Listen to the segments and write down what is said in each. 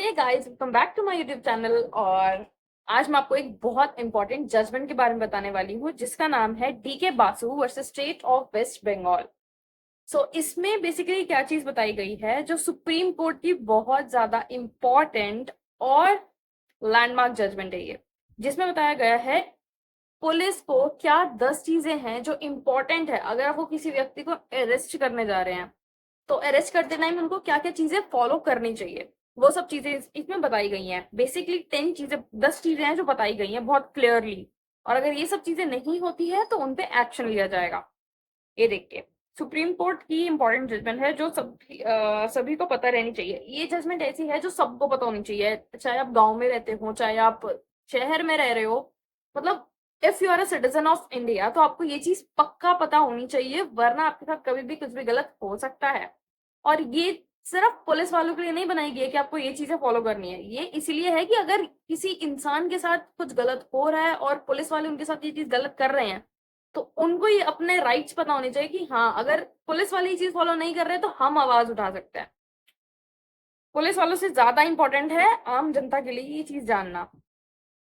Hey guys, welcome back to my YouTube channel. और आज मैं आपको एक बहुत इंपॉर्टेंट जजमेंट के बारे में बताने वाली हूँ जिसका नाम है D K Basu versus state of West Bengal. So इसमें बेसिकली क्या चीज बताई गई है, जो सुप्रीम कोर्ट की बहुत ज्यादा इंपॉर्टेंट और लैंडमार्क जजमेंट है ये, जिसमें बताया गया है पुलिस को क्या 10 चीजें हैं जो इंपॉर्टेंट है अगर वो किसी व्यक्ति को अरेस्ट करने जा रहे हैं। तो अरेस्ट करते टाइम उनको क्या क्या चीजें फॉलो करनी चाहिए, वो सब चीजें इसमें बताई गई हैं। बेसिकली 10 चीजें, 10 चीजें हैं जो बताई गई हैं बहुत क्लियरली। और अगर ये सब चीजें नहीं होती है तो उनपे एक्शन लिया जाएगा। ये देख के सुप्रीम कोर्ट की इंपॉर्टेंट जजमेंट है जो सभी को पता रहनी चाहिए। ये जजमेंट ऐसी है जो सबको पता होनी चाहिए, चाहे आप गांव में रहते हो चाहे आप शहर में रह रहे हो। मतलब if you are a citizen of India तो आपको ये चीज पक्का पता होनी चाहिए, वरना आपके साथ कभी भी कुछ भी गलत हो सकता है। और ये सिर्फ पुलिस वालों के लिए नहीं बनाई गई है कि आपको ये चीजें फॉलो करनी है। ये इसलिए है कि अगर किसी इंसान के साथ कुछ गलत हो रहा है और पुलिस वाले उनके साथ ये चीज गलत कर रहे हैं, तो उनको ये अपने राइट्स पता होने चाहिए कि हाँ, अगर पुलिस वाले ये चीज फॉलो नहीं कर रहे तो हम आवाज उठा सकते हैं। पुलिस वालों से ज्यादा इंपॉर्टेंट है आम जनता के लिए ये चीज जानना।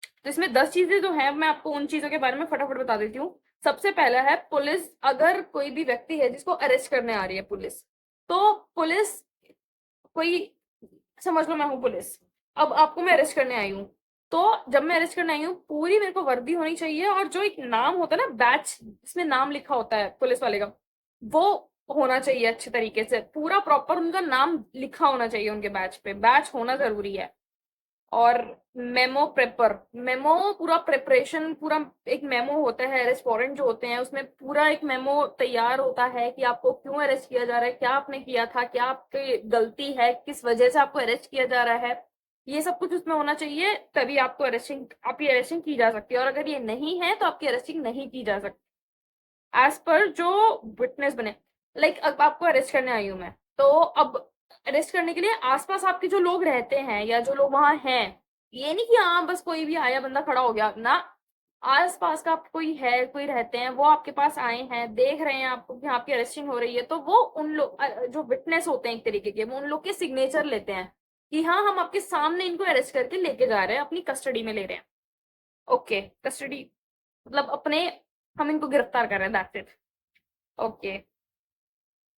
तो इसमें 10 चीजें जो है, मैं आपको उन चीजों के बारे में फटाफट बता देती हूँ। सबसे पहला है, पुलिस अगर कोई भी व्यक्ति है जिसको अरेस्ट करने आ रही है पुलिस, तो पुलिस कोई, समझ लो मैं हूँ पुलिस, अब आपको मैं अरेस्ट करने आई हूँ। तो जब मैं अरेस्ट करने आई हूँ, पूरी मेरे को वर्दी होनी चाहिए और जो एक नाम होता है ना, बैच जिसमें नाम लिखा होता है पुलिस वाले का, वो होना चाहिए अच्छे तरीके से। पूरा प्रॉपर उनका नाम लिखा होना चाहिए उनके बैच पे, बैच होना जरूरी है। और मेमो प्रेपर, मेमो पूरा प्रिपरेशन, पूरा एक मेमो होता है, अरेस्ट वारंट जो होते हैं उसमें पूरा एक मेमो तैयार होता है कि आपको क्यों अरेस्ट किया जा रहा है, क्या आपने किया था, क्या आपकी गलती है, किस वजह से आपको अरेस्ट किया जा रहा है। ये सब कुछ उसमें होना चाहिए, तभी आपकी अरेस्टिंग की जा सकती है। और अगर ये नहीं है तो आपकी अरेस्टिंग नहीं की जा सकती एज पर जो विटनेस बने। लाइक अब आपको अरेस्ट करने आई हूं मैं, तो अब अरेस्ट करने के लिए आसपास आपके जो लोग रहते हैं या जो लोग वहां हैं, ये नहीं कि हाँ बस कोई भी आया बंदा खड़ा हो गया ना। आसपास का कोई है, कोई रहते हैं, वो आपके पास आए हैं, देख रहे हैं आपको कि हाँ, आपकी अरेस्टिंग हो रही है, तो वो उन लोग जो विटनेस होते हैं एक तरीके के, वो उन लोग के सिग्नेचर लेते हैं कि हाँ, हम आपके सामने इनको अरेस्ट करके लेके जा रहे हैं, अपनी कस्टडी में ले रहे हैं। ओके, कस्टडी मतलब अपने, हम इनको गिरफ्तार कर रहे हैं, दैट्स इट। ओके,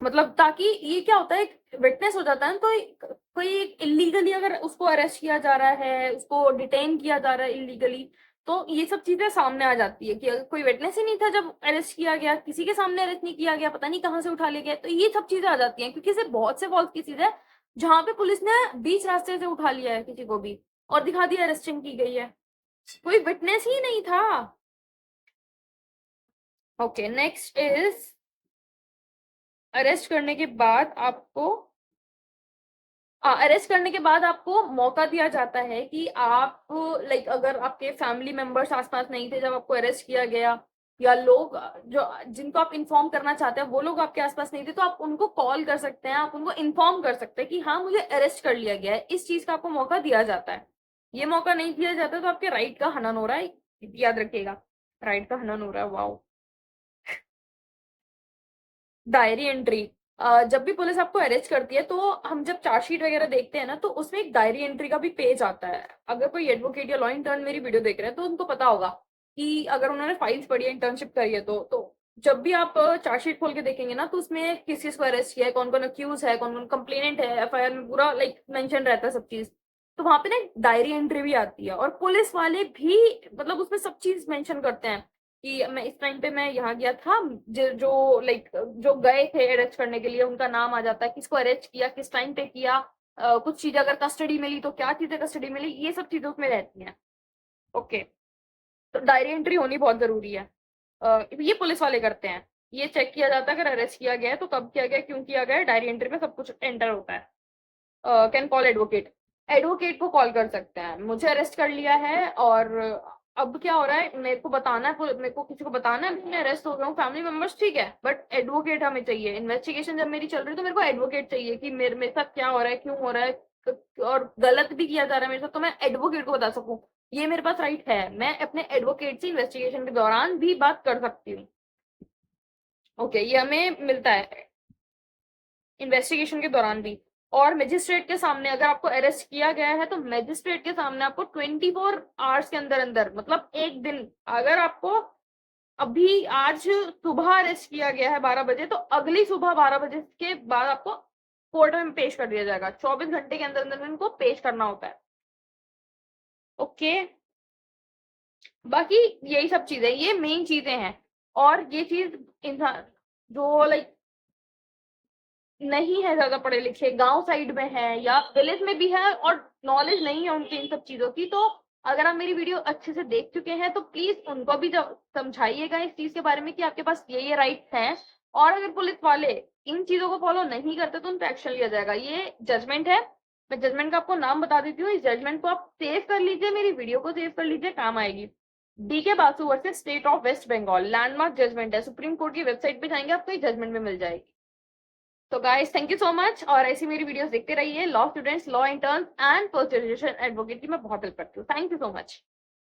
मतलब ताकि ये क्या होता है, विटनेस हो जाता है ना, तो कोई इलीगली अगर उसको अरेस्ट किया जा रहा है, उसको डिटेन किया जा रहा है इलीगली, तो ये सब चीजें सामने आ जाती है कि अगर कोई विटनेस ही नहीं था जब अरेस्ट किया गया, किसी के सामने अरेस्ट नहीं किया गया, पता नहीं कहाँ से उठा लिया गया, तो ये सब चीजें आ जाती हैं। क्योंकि सिर्फ बहुत से फॉल्स केसेज है जहां पे पुलिस ने बीच रास्ते से उठा लिया है किसी को भी और दिखा दिया अरेस्टिंग की गई है, कोई विटनेस ही नहीं था। ओके, नेक्स्ट इज, अरेस्ट करने के बाद आपको अरेस्ट करने के बाद आपको मौका दिया जाता है कि आप, लाइक अगर आपके फैमिली मेंबर्स आसपास नहीं थे जब आपको अरेस्ट किया गया, या लोग जो जिनको आप इन्फॉर्म करना चाहते हैं वो लोग आपके आसपास नहीं थे, तो आप उनको कॉल कर सकते हैं, आप उनको इन्फॉर्म कर सकते हैं कि हाँ, मुझे अरेस्ट कर लिया गया है। इस चीज का आपको मौका दिया जाता है। ये मौका नहीं दिया जाता तो आपके राइट का हनन हो रहा है, याद रखिएगा, राइट का हनन हो रहा है। वाओ। डायरी एंट्री, जब भी पुलिस आपको अरेस्ट करती है तो हम जब चार्जशीट वगैरह देखते हैं ना, तो उसमें एक डायरी एंट्री का भी पेज आता है। अगर कोई एडवोकेट या लॉ इंटर्न मेरी वीडियो देख रहे हैं तो उनको पता होगा कि अगर उन्होंने फाइल्स पढ़ी है, इंटर्नशिप करी है, तो जब भी आप चार्जशीट खोल के देखेंगे ना, तो उसमें किस किस को अरेस्ट किया है, कौन कौन अक्यूज है, कौन कौन कंप्लेनेंट है, एफआईआर में पूरा लाइक मेंशन रहता है सब चीज। तो वहां पे ना डायरी एंट्री भी आती है, और पुलिस वाले भी मतलब उसमें सब चीज मेंशन करते हैं कि मैं इस टाइम पे मैं यहाँ गया था, जो लाइक जो गए थे अरेस्ट करने के लिए उनका नाम आ जाता है, किसको अरेस्ट किया, किस टाइम पे किया, कुछ चीजें अगर कस्टडी मिली तो क्या चीजें कस्टडी मिली, ये सब चीजें उसमें रहती हैं। ओके, तो डायरी एंट्री होनी बहुत जरूरी है। ये पुलिस वाले करते हैं, ये चेक किया जाता है अगर अरेस्ट किया गया है तो कब किया गया, क्यों किया गया है, डायरी एंट्री में सब कुछ एंटर होता है। कैन कॉल एडवोकेट, एडवोकेट को कॉल कर सकते हैं, मुझे अरेस्ट कर लिया है और अब क्या हो रहा है, मेरे को बताना है, मेरे को किसी को बताना है मैं अरेस्ट हो गया हूँ, फैमिली मेंबर्स ठीक है, बट एडवोकेट हमें चाहिए। इन्वेस्टिगेशन जब मेरी चल रही है तो मेरे को एडवोकेट चाहिए कि मेरे मेरे साथ क्या हो रहा है, क्यों हो रहा है, और गलत भी किया जा रहा है मेरे साथ, तो मैं एडवोकेट को बता सकूं। ये मेरे पास राइट है, मैं अपने एडवोकेट से इन्वेस्टिगेशन के दौरान भी बात कर सकती हूँ। ओके, ये हमें मिलता है इन्वेस्टिगेशन के दौरान भी। और मजिस्ट्रेट के सामने अगर आपको अरेस्ट किया गया है तो मजिस्ट्रेट के सामने आपको 24 आवर्स के अंदर अंदर, मतलब एक दिन, अगर आपको अभी आज सुबह अरेस्ट किया गया है 12 बजे, तो अगली सुबह 12 बजे के बाद आपको कोर्ट में पेश कर दिया जाएगा। 24 घंटे के अंदर अंदर इनको पेश करना होता है। ओके, बाकी यही सब चीजें, ये मेन चीजें हैं। और ये चीज इंसान जो लाइक नहीं है ज्यादा पढ़े लिखे, गांव साइड में है या विलेज में भी है और नॉलेज नहीं है उनकी इन सब चीजों की, तो अगर आप मेरी वीडियो अच्छे से देख चुके हैं तो प्लीज उनको भी समझाइएगा इस चीज के बारे में कि आपके पास ये राइट्स हैं। और अगर पुलिस वाले इन चीजों को फॉलो नहीं करते तो उन पर एक्शन लिया जाएगा। ये जजमेंट है, मैं जजमेंट का आपको नाम बता देती हूँ। इस जजमेंट को आप सेव कर लीजिए, मेरी वीडियो को सेव कर लीजिए, काम आएगी। D K Basu versus state of West Bengal, landmark judgement है, सुप्रीम कोर्ट की वेबसाइट पे जाएंगे आपको ये जजमेंट में मिल जाएगी। तो guys thank you so much, और ऐसी मेरी वीडियोस देखते रहिए। Law students, law interns and post graduation advocate की मैं बहुत हेल्प करती हूँ। Thank you so much.